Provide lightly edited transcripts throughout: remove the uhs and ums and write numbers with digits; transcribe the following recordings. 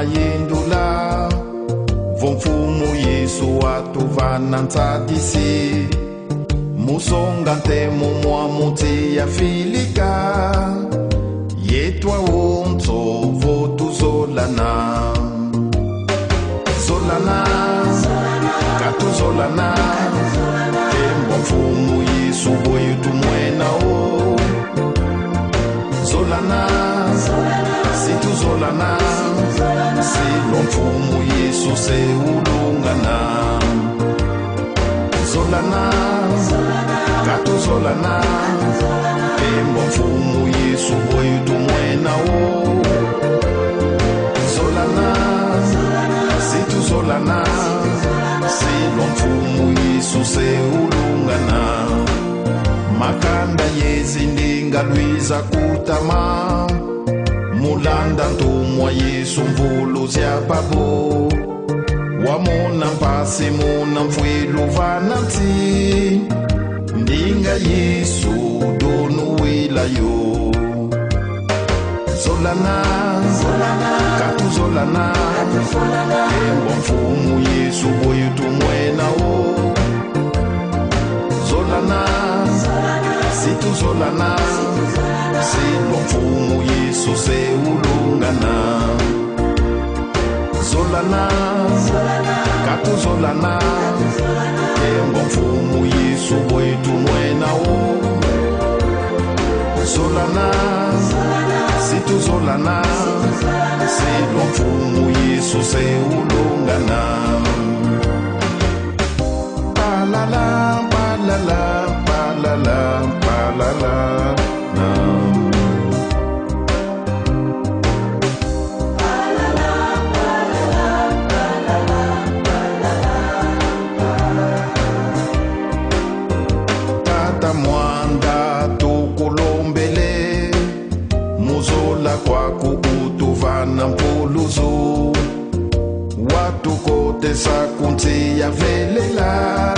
mayendula vomfumu Yesu atuvanansadisi musonga ntemo mwa muti ya filika yetwa unto votu zolana zolana katu zolana tembo mfumu Yesu boyu tumwena o zolana situ zolana silo mfumu Yesu se ulungana zolana katu zolana tembo mfumu Yesu boyu tumwena o zolana situ zolana silo mfumu Yesu se ulungana makanda yezindinga lwiza kutama mulanda ntumwa Yesu mvulu zyapabo wamona mpasi muna mfwilu vananti ndinga Yesu donu wilayo zolana katu zolana tembo mfumu Yesu boyu tumwena o zolana situ zolana silo mfumu Yesu se ulungana zolana katu zolana tembo mfumu Yesu boyu tumwena o zolana situ zolana silo mfumu Yesu se ulungana palala palala palala palala tata mwanda tukulumbele muzola kwaku utuvana mpuluzu watukotesa kunti ya velela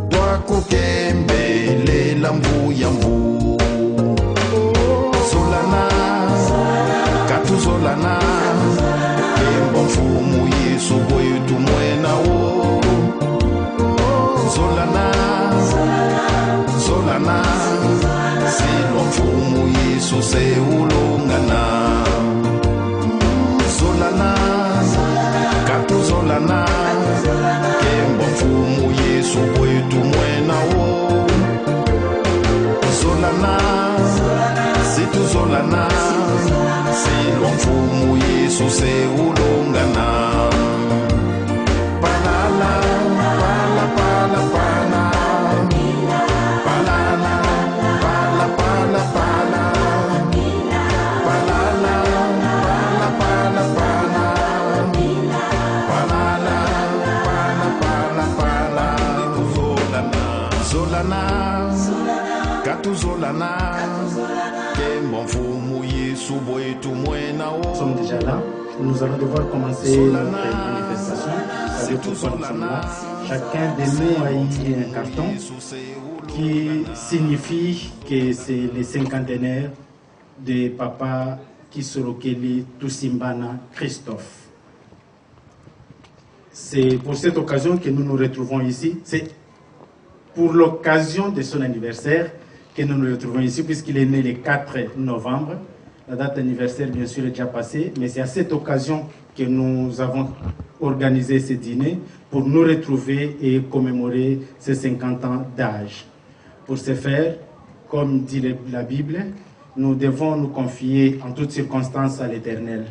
twakukembelela mbuya mbu zolana katu zolana tembo mfumu Yesu boyu tumwena o zolana zolana silo mfumu Yesu se ulungana zolana katu zolana tembo mfumu Yesu boyu tumwena o zolana situ zolana silo mfumu Yesu se ulungana palala pala pala pala palala pala pala pala palala pala pala pala palala pala pala pala zolana katu zolana tembo mfumu Yesu boyu tumwena o. Nous sommes déjà là. Nous allons devoir commencer notre manifestation. Avec tout là. Chacun de nous a eu un carton qui signifie que c'est les cinquantenaires de Papa Kisorokeli Tusimbana Christophe. C'est pour cette occasion que nous nous retrouvons ici. C'est pour l'occasion de son anniversaire que nous nous retrouvons ici, puisqu'il est né le 4 novembre. La date d'anniversaire, bien sûr, est déjà passée, mais c'est à cette occasion que nous avons organisé ce dîner pour nous retrouver et commémorer ses 50 ans d'âge. Pour ce faire, comme dit la Bible, nous devons nous confier en toutes circonstances à l'Éternel.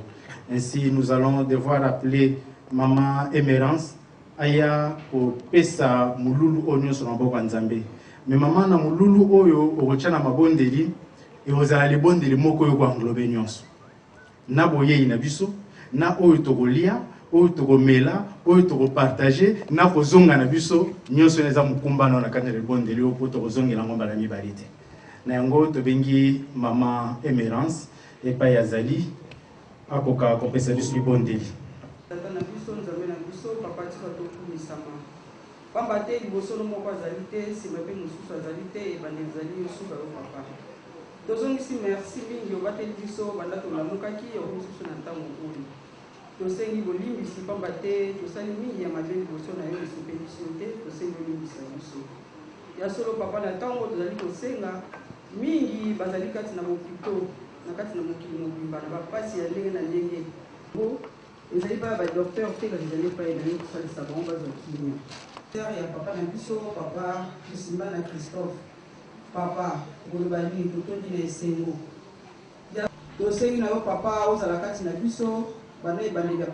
Ainsi, nous allons devoir appeler Maman Émérance aya ko pesa mululu onyo sur maboko nzambe. Mais maman na mululu oyo okochana mabondeli et ozala le bondeli moko yo kwa nglobe nyonso. Na boye ina biso, na oyo tokolia, oyo tokomela, oyo tokopartager, na kozonga na biso nyonso neza mukumba na kanda le bondeli opo tokozongela ngomba na mibalite. Na yango tobengi Maman Émérance et pa yazali akoka ko pesa biso bondeli. Pamba te liboso no moko azali te nsima mpe mosusu azali te ebandeli ezali yosuka yo papa tozongisi merci mingi obateli biso banda tolamukaki yango mosusu na ntango oyo tosengi bolimbisi pamba te tosali mingi ya mabe liboso na yo esepeli biso te tosengi bolimbisa biso ya solo papa na ntango tozali kosenga mingi bazali kati na mokito na kati na mokili mobimba na bapasi ya ndenge na ndenge ezali baya badocteur te kasi ezali epai na yo kosalisa bango bazwa kimia ya papa na biso papa Simba na Christophe papa koloba nini totondi na esengo tosengi na yo papa ozala kati na biso bana ebandeli ya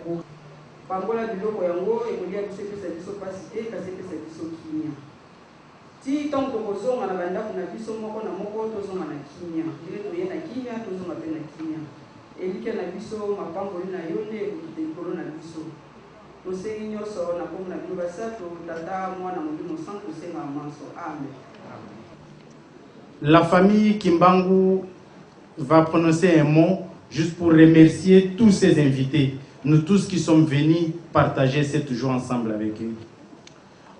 pambola biloko yango ekolia biso epesa biso mpasi te kasi epesa biso kimia ti ntango tokozonga na bandako na biso moko na moko tozonga na kimia ndenge toye na kimia tozonga mpe na kimia elike na biso mapamboli na yo nde ekokita likolo na biso tosengi nyonso na kombo na bino basato tata mwana molimo santo tosenga manso amen. La famille Kimbangu va prononcer un mot juste pour remercier tous ces invités, nous tous qui sommes venus partager cette joie ensemble avec eux.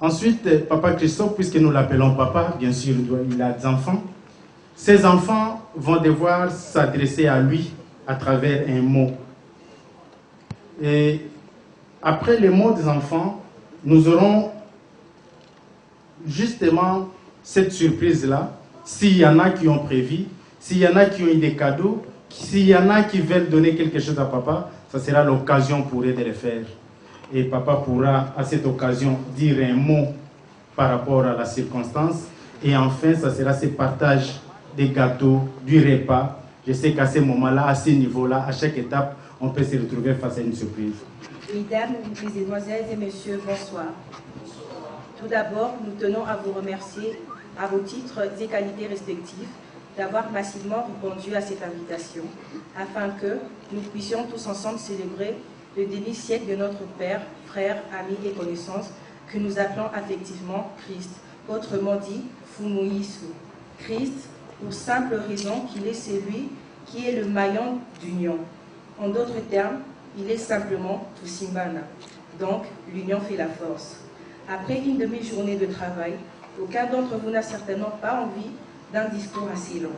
Ensuite, Papa Christophe, puisque nous l'appelons Papa, bien sûr, il a des enfants. Ces enfants vont devoir s'adresser à lui à travers un mot. Et après les mots des enfants, nous aurons justement cette surprise-là. S'il y en a qui ont prévu, s'il y en a qui ont eu des cadeaux, s'il y en a qui veulent donner quelque chose à papa, ça sera l'occasion pour eux de le faire. Et papa pourra à cette occasion dire un mot par rapport à la circonstance. Et enfin, ça sera ce partage des gâteaux, du repas. Je sais qu'à ce moment-là, à ce niveau-là, à chaque étape, on peut se retrouver face à une surprise. Mesdames, mesdemoiselles et messieurs, bonsoir. Tout d'abord, nous tenons à vous remercier à vos titres et qualités respectifs d'avoir massivement répondu à cette invitation, afin que nous puissions tous ensemble célébrer le demi-siècle de notre Père, frère, ami et connaissance, que nous appelons affectivement Christ, autrement dit Fumuyisu. Christ, pour simple raison qu'il est celui qui est le maillon d'union. En d'autres termes, il est simplement Tusimbana. Donc, l'union fait la force. Après une demi-journée de travail, aucun d'entre vous n'a certainement pas envie d'un discours assez long.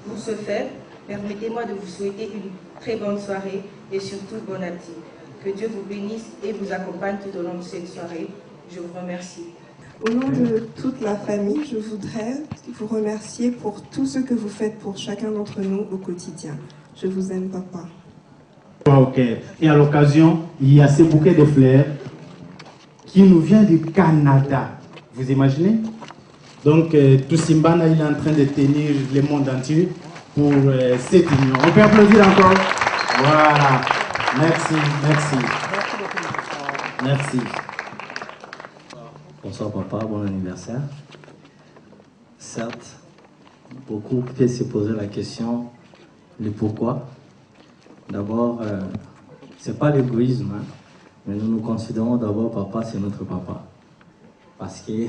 Pour ce faire, permettez-moi de vous souhaiter une très bonne soirée et surtout bon appétit. Que Dieu vous bénisse et vous accompagne tout au long de cette soirée. Je vous remercie. Au nom de toute la famille, je voudrais vous remercier pour tout ce que vous faites pour chacun d'entre nous au quotidien. Je vous aime, papa. Ok. Et à l'occasion, il y a ce bouquet de fleurs qui nous vient du Canada. Vous imaginez? Donc, Tusimbana, il est en train de tenir le monde entier pour cette union. On peut applaudir encore? Voilà. Merci, merci. Merci. Bonsoir papa, bon anniversaire. Certes, beaucoup peuvent se poser la question du pourquoi. D'abord, c'est pas l'égoïsme, hein, mais nous nous considérons d'abord papa, c'est notre papa. Parce que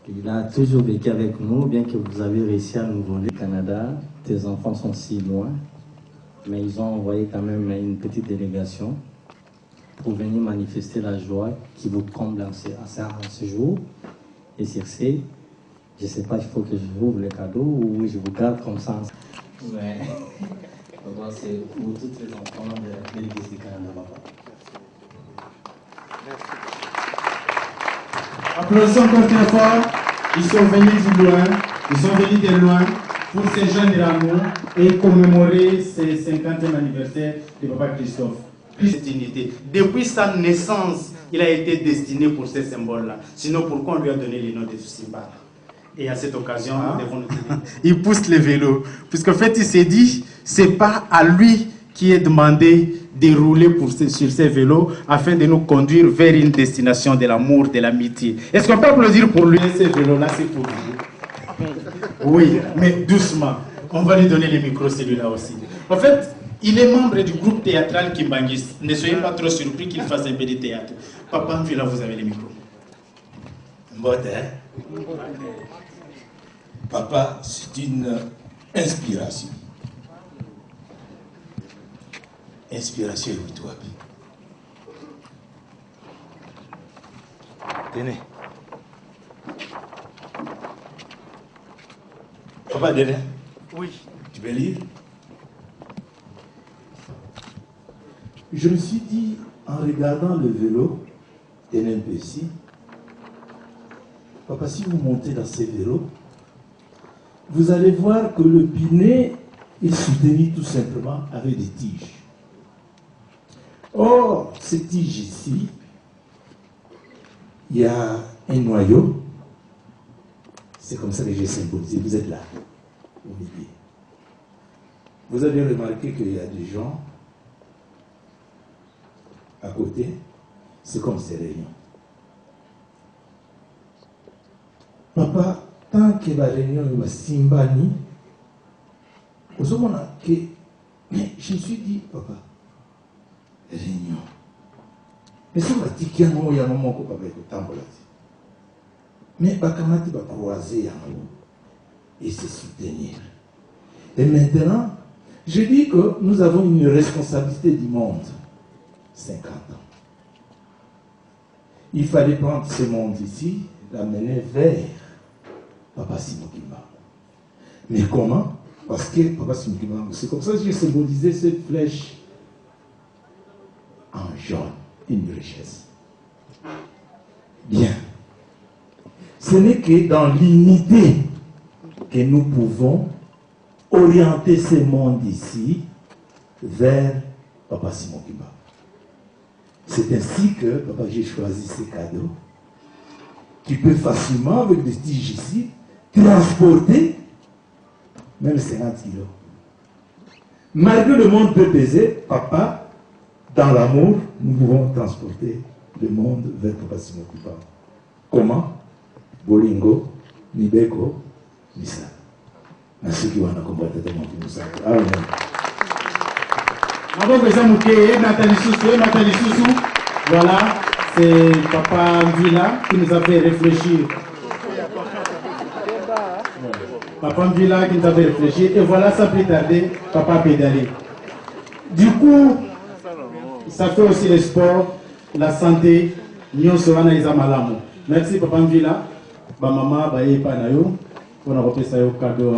il a toujours vécu avec nous, bien que vous avez réussi à nous voler au Canada. Tes enfants sont si loin, mais ils ont envoyé quand même une petite délégation pour venir manifester la joie qui vous comble en ce jour. Et sur ce, je ne sais pas, il faut que je ouvre le cadeau ou je vous garde comme ça. Mais c'est pour tous les enfants de l'Église du Canada. Applaudissons encore très fort. Ils sont venus du loin, ils sont venus de loin pour se joindre à nous et commémorer ce 50e anniversaire de Papa Christophe. Depuis sa naissance, il a été destiné pour ces symboles-là. Sinon, pourquoi on lui a donné le nom de Tusimbana? Et à cette occasion, nous devons nous dire. Il pousse le vélo. Puisqu'en fait, il s'est dit, c'est pas à lui qui est demandé de rouler sur ces vélos afin de nous conduire vers une destination de l'amour, de l'amitié. Est-ce qu'on peut applaudir pour lui? Ces vélos-là, c'est pour lui. Oui, mais doucement. On va lui donner le micro, celui-là aussi. En fait, il est membre du groupe théâtral Kimbangis. Ne soyez pas trop surpris qu'il fasse un peu de théâtre. Papa, puis là, vous avez le micro. Bon, hein? Papa, c'est une inspiration. Inspiration et toi. Tenez. Papa, Déné? Oui. Tu peux lire? je me suis dit, en regardant le vélo NMPC, papa, si vous montez dans ces vélos, vous allez voir que le pinet est soutenu tout simplement avec des tiges. Or, ces tiges ici, il y a un noyau. C'est comme ça que j'ai symbolisé. Vous êtes là, au milieu. Vous avez remarqué qu'il y a des gens à côté. C'est comme ces réunions. Papa, tant que la réunion est simbani, mais je me suis dit, papa, réunion. Mais ça va tiquer un moment, il y a un moment que papa est au temple. Mais Bakamati va croiser et se soutenir. Et maintenant, je dis que nous avons une responsabilité du monde. 50 ans. Il fallait prendre ce monde ici, l'amener vers Papa Simokimba. Mais comment? Parce que Papa Simokimba, c'est comme ça que j'ai symbolisé cette flèche en jaune, une richesse. Bien. Ce n'est que dans l'unité que nous pouvons orienter ce monde ici vers Papa Simokimba. C'est ainsi que, papa, j'ai choisi ces cadeaux qui peuvent facilement, avec des tiges ici, transporter même 50 kilos. Malgré le monde peut peser, papa, dans l'amour, nous pouvons transporter le monde vers Papa Simokimba. Comment? Bolingo, Nibeko, Nisa. Merci qui wana combattre de mon Moussa. Amen. Voilà, c'est Papa Mvila qui nous a fait réfléchir. Papa Mvila qui nous a fait réfléchir. Et voilà, sans plus tarder, Papa Pédalé. Du coup, ça fait aussi le sport, la santé, nous serons les amalamu. Merci Papa Mvila. Ba maman, ba yepa na yo. On a repris ça au cadeau.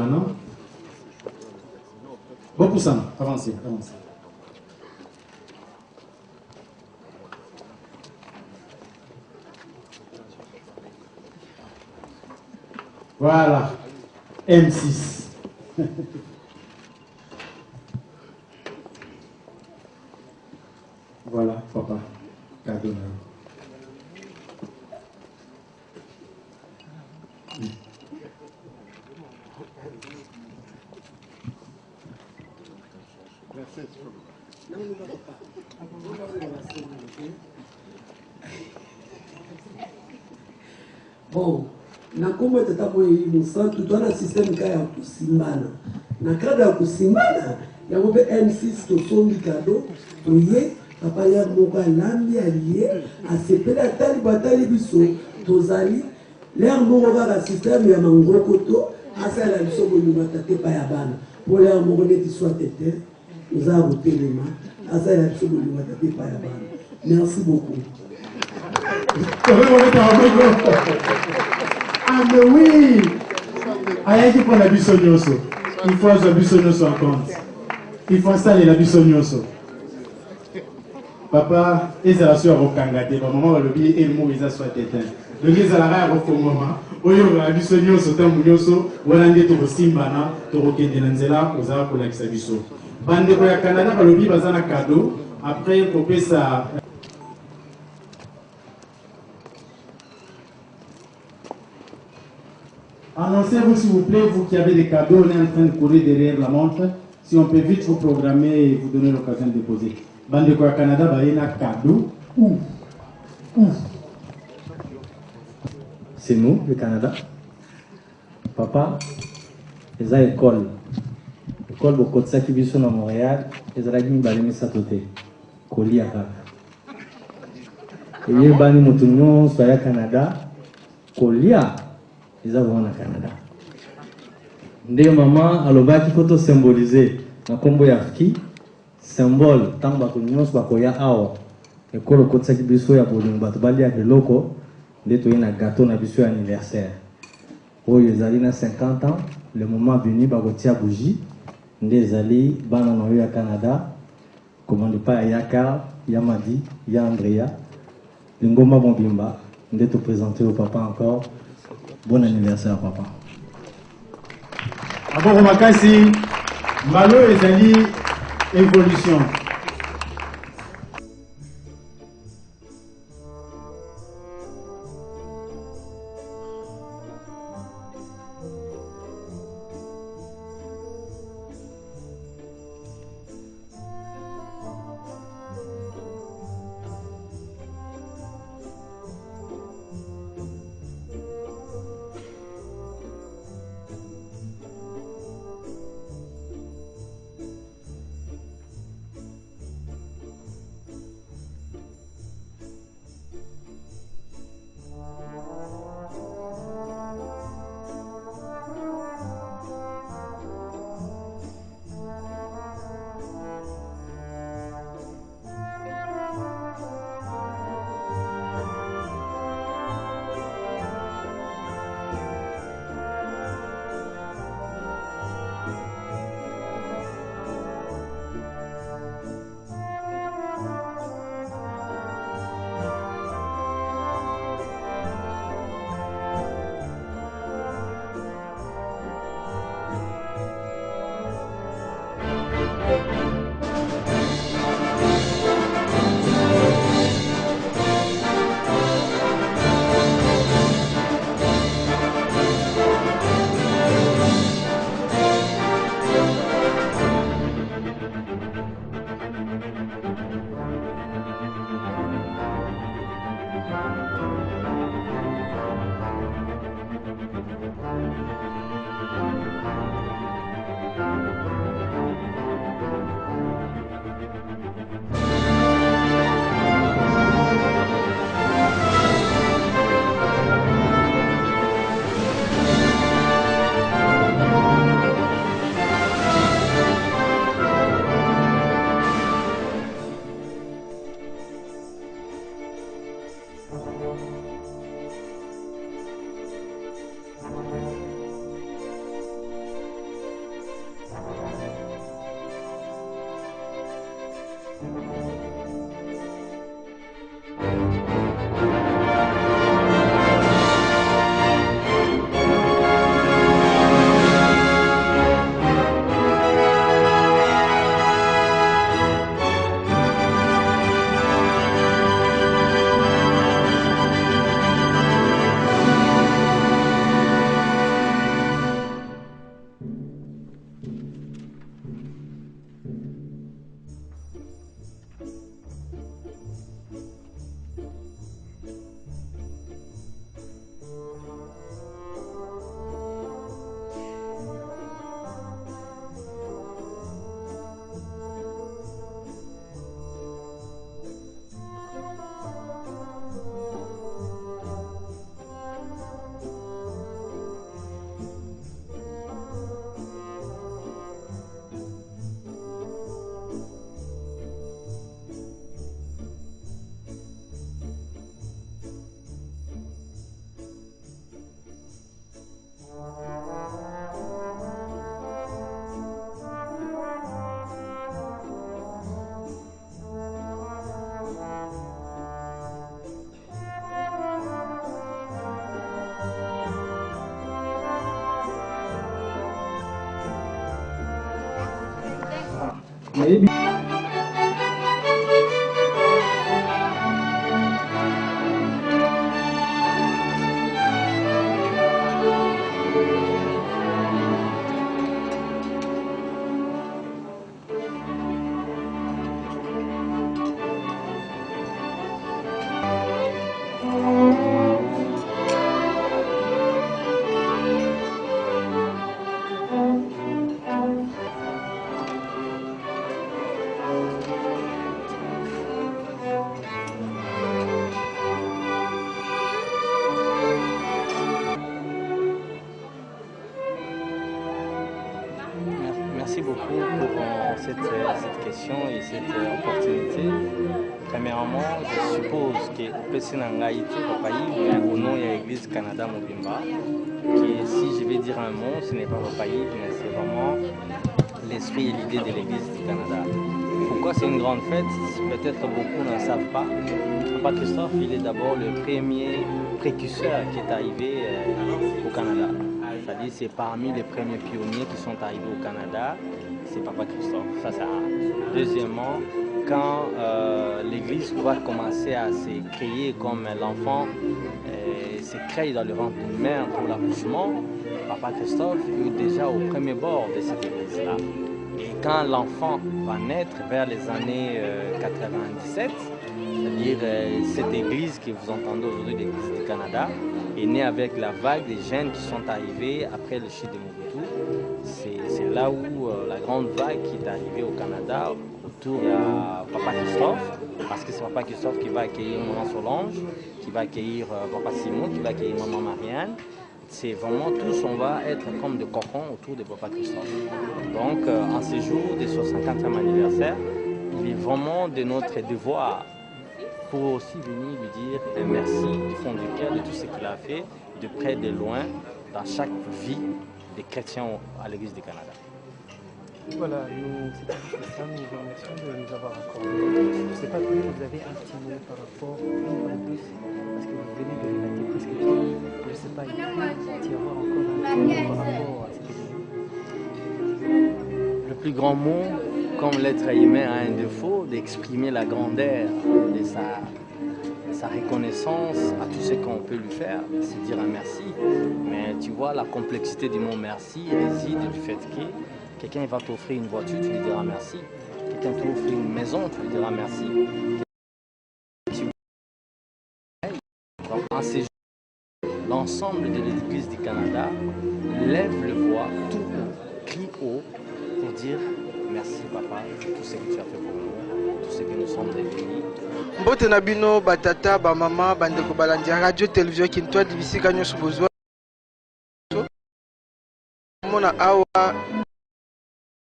Beaucoup ça, avancez, avancez. Voilà, M6. Voilà, papa, cadeau. Bon, na kombo tata moyi musantu to na système ka ya kusimbana. Na kada ya kusimbana ya mobe M6 to sombi kado to ye papa ya moka lambi allié a sepela tali batali biso to zali l'air moko ka système ya mangoko to asala biso bolima tate pa ya bana. Pour l'air moko neti soit tete nous a rotelema asala biso bolima tate pa ya bana. Merci beaucoup. Ah mais oui, Ayaji pour la bisognoso. Il faut la bisognoso en compte. Il faut installer la bisognoso. Papa, ils ont su à Rokangate. Maman, le billet et le mot, ils ont soit éteint. Le billet, ils ont la rare au moment. Oyo la bisognoso, tambounyoso, Walande to Simbana, to Rokendenanzela, Oza pour l'exabiso. Bande pour la Canada, le billet, bazana cadeau. Après, pour payer ça. Annoncez-vous s'il vous plaît, vous qui avez des cadeaux, on est en train de courir derrière la montre. Si on peut vite vous programmer et vous donner l'occasion de déposer. Bande de Canada, il y a un cadeau. C'est nous, le Canada. Papa, ils ont une école. L'école de Kotsa qui vit sur Montréal, ils ont une balime satoté. Koli à Kaka. Et il y a une balime au Canada. Koli à ils ont au Canada. Ndé maman alobaki photo symbolisé na kombo ya ki symbole tant ba kunyo ba koya awa ekolo kotsa ki biso ya bolingo bato bali ya biloko ndé to na gâteau na biso ya anniversaire oyo ezali na 50 ans le moment venu ba kotia bougie ndé ezali bana na yo ya Canada commande pas ya yaka Yamadi, Ya Andrea, Ngoma Bombimba, de te présenter au papa encore. Bon anniversaire, papa. Avant Makasi, Malo ezali évolution. Maybe. Merci beaucoup pour cette question et cette opportunité. Premièrement, je suppose que Pessin Haïti, Papa Yves, au nom de l'Église Canada Mobimba, que si je vais dire un mot, ce n'est pas Papa Yves, mais c'est vraiment l'esprit et l'idée de l'Église du Canada. Pourquoi c'est une grande fête? Peut-être beaucoup ne le savent pas. Papa Christophe, il est d'abord le premier précurseur qui est arrivé au Canada. C'est-à-dire c'est parmi les premiers pionniers qui sont arrivés au Canada, c'est Papa Christophe. Ça, c'est un. Deuxièmement, quand l'Église doit commencer à se créer comme l'enfant se crée dans le ventre d'une mère pour l'accouchement, Papa Christophe est déjà au premier bord de cette Église-là. Et quand l'enfant va naître vers les années 97, c'est-à-dire cette église que vous entendez aujourd'hui, l'église du Canada, est née avec la vague des jeunes qui sont arrivés après le chute de Mobutu. C'est là où la grande vague qui est arrivée au Canada, autour de Papa Christophe, parce que c'est Papa Christophe qui va accueillir Maman Solange, qui va accueillir Papa Simon, qui va accueillir Maman Marianne. C'est vraiment tous, on va être comme des cocons autour de Papa Christophe. Donc, en ce jour de son 50e anniversaire, il est vraiment de notre devoir pour aussi venir lui dire merci du fond du cœur de tout ce qu'il a fait, de près, de loin, dans chaque vie des chrétiens à l'Église du Canada. Voilà, c'était juste ça, nous vous remercions de nous avoir accordé. Je ne sais pas combien vous avez un petit mot par rapport en plus, parce que vous venez de relater presque tout. Je ne sais pas, il peut y avoir encore un petit mot par rapport à cette événement. Le plus grand mot, comme l'être humain a un défaut, d'exprimer la grandeur de sa reconnaissance à tout ce qu'on peut lui faire, c'est dire un merci. Mais tu vois, la complexité du mot merci réside du fait que quelqu'un va t'offrir une voiture, tu lui diras merci. Quelqu'un t'offre une maison, tu lui diras merci. Donc, en ces jours, l'ensemble de l'Église du Canada lève le voix tout haut, crie haut, pour dire merci papa pour tout ce que tu as fait pour nous, tout ce que nous sommes devenus. Mbote na bino batata ba mama bandeko balandi radio télévision Kintwa dibisika nyoso bozwa mona awa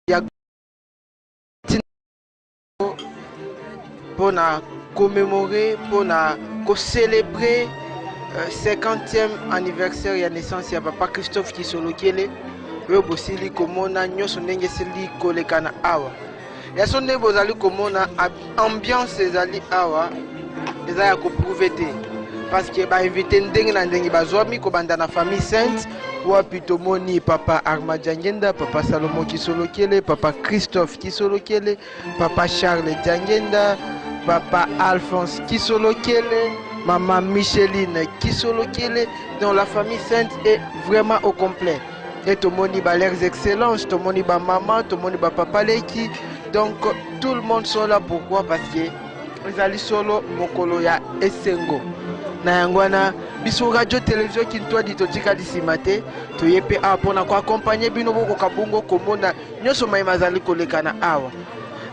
ya pona commémorer pona ko célébrer 50e anniversaire ya naissance ya papa Christophe Kisolokele oyo bosili komona nyoso ndenge sili kolekana awa ya sonde bozali komona ambiance ezali awa eza ya koprouve te parce que bainvite ndenge na ndenge bazwami kobanda na famille sainte wapi tomoni papa Armand Diangenda, papa Salomon Kisolokele, papa Christophe Kisolokele, papa Charles Diangenda, papa Alphonse Kisolokele, maman Micheline Kisolokele. Donc la famille sainte est vraiment au complet. Et tomoni ba leurs excellences, tomoni ba maman, tomoni ba papa Leki. Donc tout le monde sont là. Pourquoi? Parce que ils allaient solo mokolo ya esengo. Na yangwana biso radio télévision Kintwa ditotika disimate toyepe apona ko accompagner bino boko kabungo komona nyoso mai mazali kolekana awa.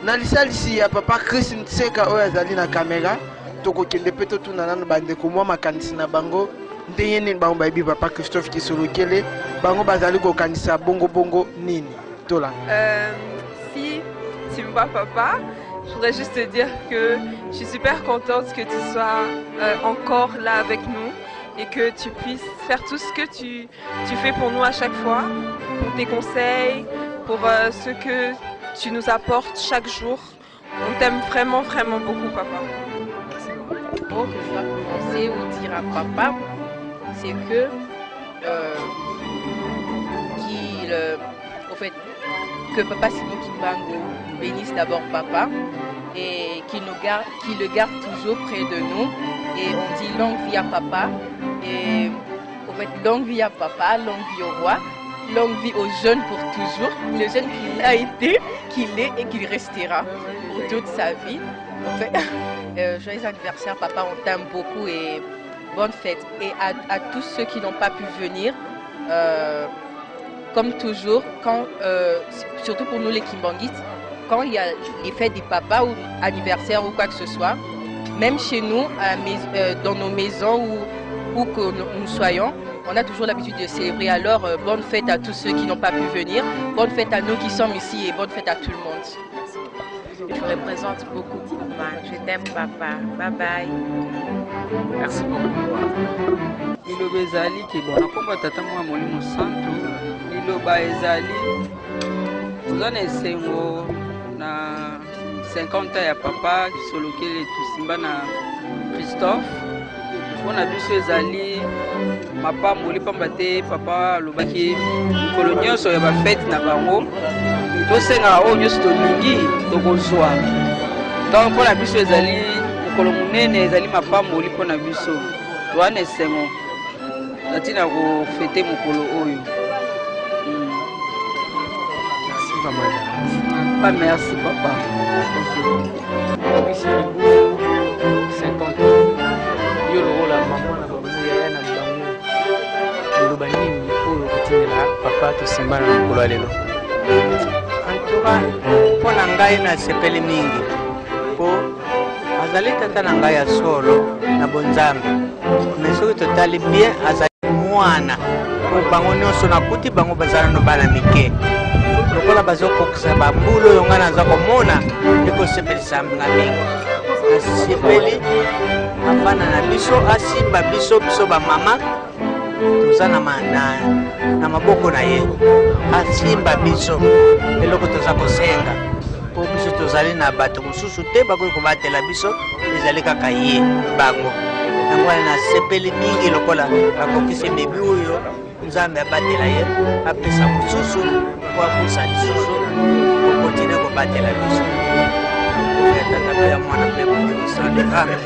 Na lisalisi ya papa Chris Nseka oyo azali na kamera toko kende peto tuna nanu bande ko mwa makanisi na bango ndenge nini bango bayibi papa Christophe Kisolokele bango bazali ko kanisa bongo bongo nini tola. Si tu me vois papa, je voudrais juste te dire que je suis super contente que tu sois encore là avec nous et que tu puisses faire tout ce que tu fais pour nous à chaque fois, pour tes conseils, pour ce que tu nous apportes chaque jour. On t'aime vraiment, vraiment beaucoup, papa. Merci beaucoup. Que je dois commencer ou dire à papa, c'est que que papa Simon Kimbangu bénisse d'abord papa et qu'il le garde toujours près de nous. Et on dit longue vie à papa. Et en fait, longue vie à papa, longue vie au roi, longue vie aux jeunes pour toujours. Le jeune qu'il a été, qu'il est et qu'il restera pour toute sa vie. En fait, joyeux anniversaire papa, on t'aime beaucoup et bonne fête. Et à tous ceux qui n'ont pas pu venir, comme toujours, surtout pour nous les Kimbanguistes, quand il y a les fêtes des papas ou anniversaire ou quoi que ce soit, même chez nous, dans nos maisons où que nous soyons, on a toujours l'habitude de célébrer. Alors, bonne fête à tous ceux qui n'ont pas pu venir, bonne fête à nous qui sommes ici et bonne fête à tout le monde. Je représente beaucoup papa. Je t'aime papa. Bye bye. Merci beaucoup. Iloba ezali ke bona komba tata mwa molimo santo. Iloba ezali toza na esengo na 50 ans ya papa kisolokele tosimba na Christophe. Mpona biso ezali mapamboli pamba te papa alobaki mikolo nyonso ya bafete na bango tosengaka oyo nyonso tolingi tokozwa. Donc mpona biso ezali mokolo monene, ezali mapamboli mpona biso towana esengo natina kofete mokolo oyo. Pas merci papa. 50 ans. Yo le rôle à maman na bamu ya na bango. Loba nini oyo kotinela papa to simba na mokolo lelo. Antuka pona ngai na sepeli mingi. Po azali tata na ngai ya solo na bonzambe. Mais soki totali bien azali mwana. Po bango nyonso na kuti bango bazala no bana mike. Lokola bazokokisa bambulu oyo ngai naza komona ekosepelisa nga mingi. Nasepeli afana na biso asimba biso bamama toza na maboko na ye asimba biso eloko toza kosenga po biso tozali na bato mosusu te bakoki kobatela biso ezali kaka ye bango. Yango wana nasepeli mingi lokola akokisi bebi oyo Nzambe abatela ye apesa mosusu po apusa lisusu kokontine kobatela biso tata pe ya mwana pe mokimisonde. Amen.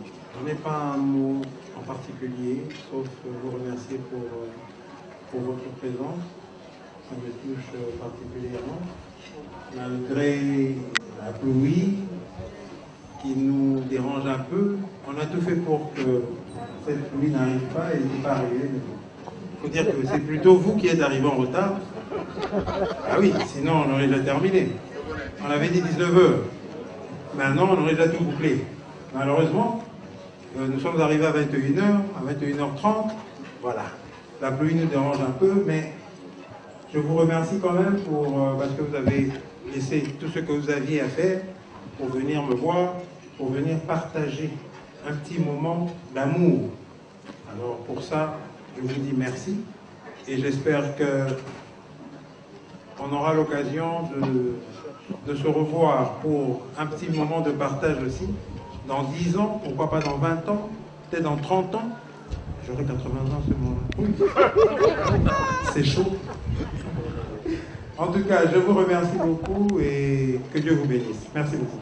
Je n'ai pas un mot en particulier, sauf vous remercier pour votre présence. Ça me touche particulièrement. Malgré la pluie qui nous dérange un peu, on a tout fait pour que cette pluie n'arrive pas et n'est pas arrivée. Il faut dire que c'est plutôt vous qui êtes arrivé en retard. Ah oui, sinon on aurait déjà terminé. On avait dit 19h. Maintenant, on aurait déjà tout bouclé. Malheureusement, nous sommes arrivés à 21h, à 21h30. Voilà. La pluie nous dérange un peu, mais je vous remercie quand même parce que vous avez laissé tout ce que vous aviez à faire pour venir me voir, pour venir partager un petit moment d'amour. Alors pour ça, je vous dis merci et j'espère qu'on aura l'occasion de se revoir pour un petit moment de partage aussi. Dans 10 ans, pourquoi pas dans 20 ans, peut-être dans 30 ans. J'aurai 80 ans ce moment-là. C'est chaud. En tout cas, je vous remercie beaucoup et que Dieu vous bénisse. Merci beaucoup.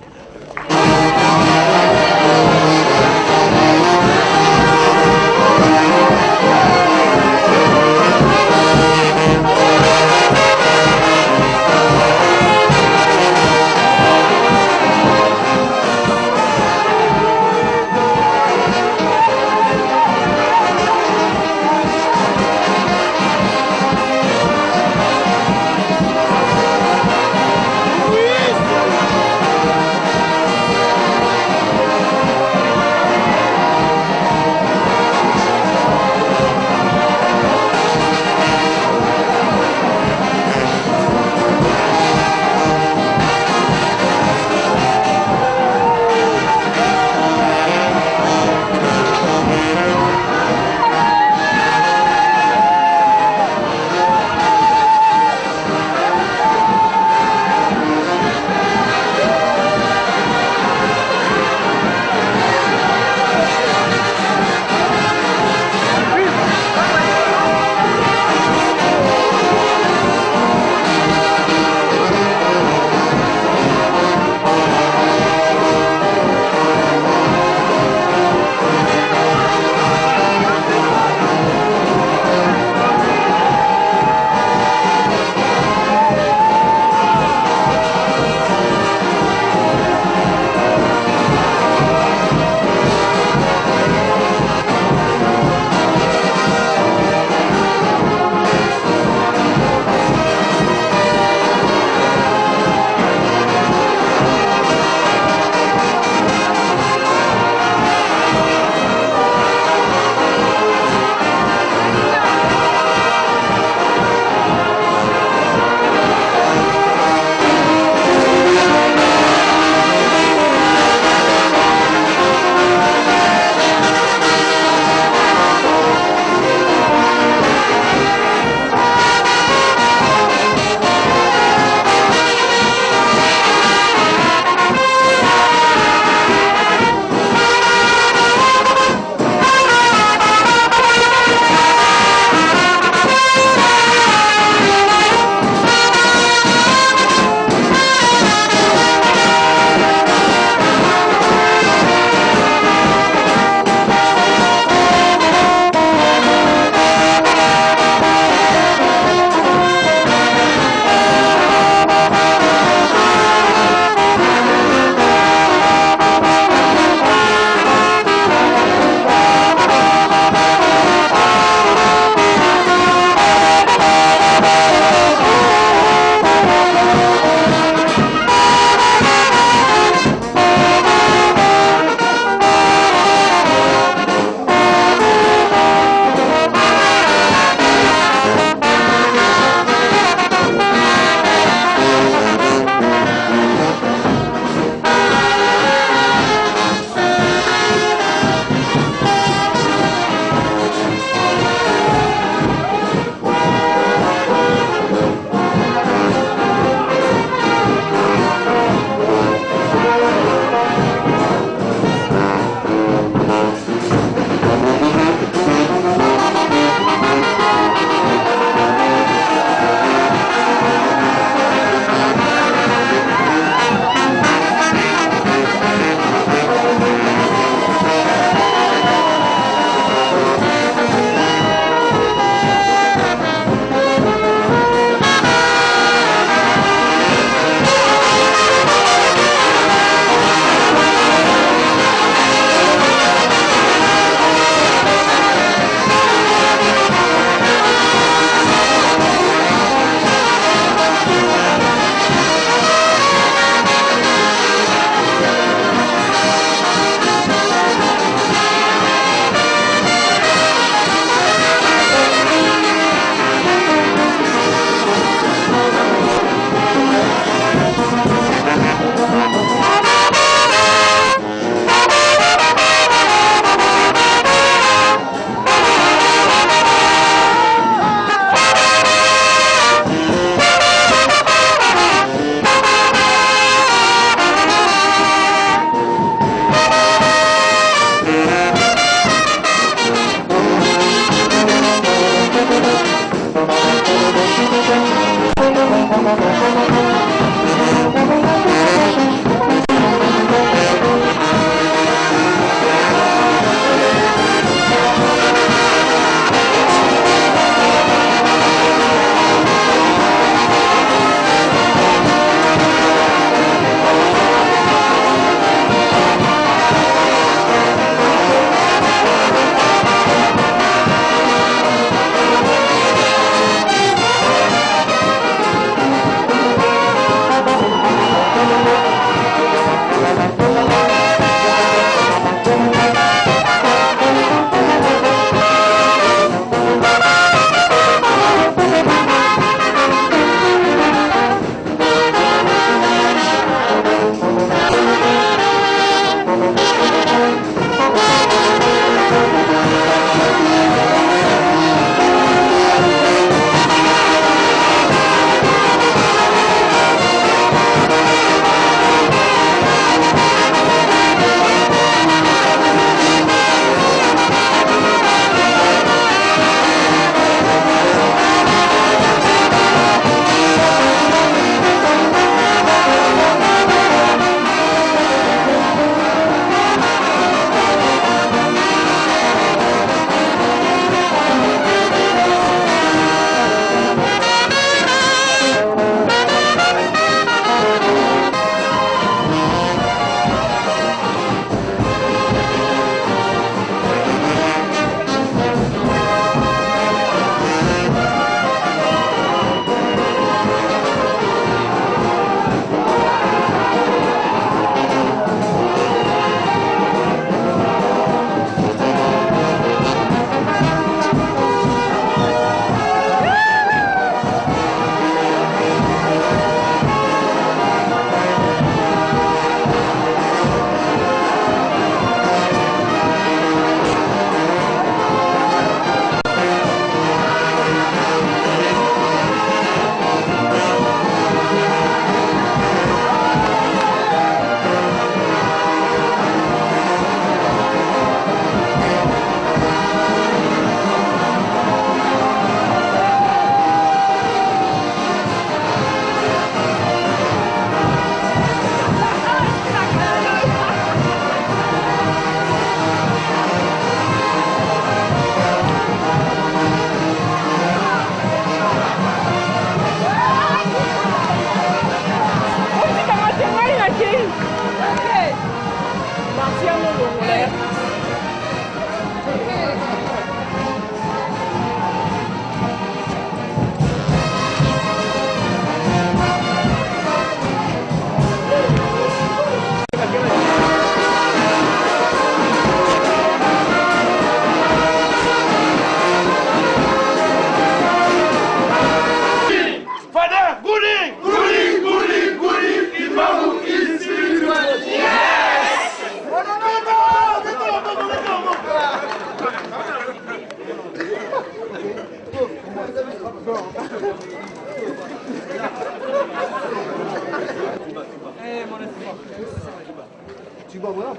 Tu vas voir,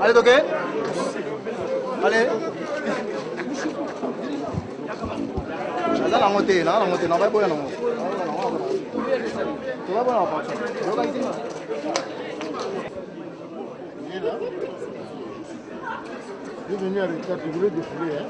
allez, ok. Allez. La montée, la montée, non, va pas non. Tu vas voir, je suis venu avec ça, tu voulais défiler, hein.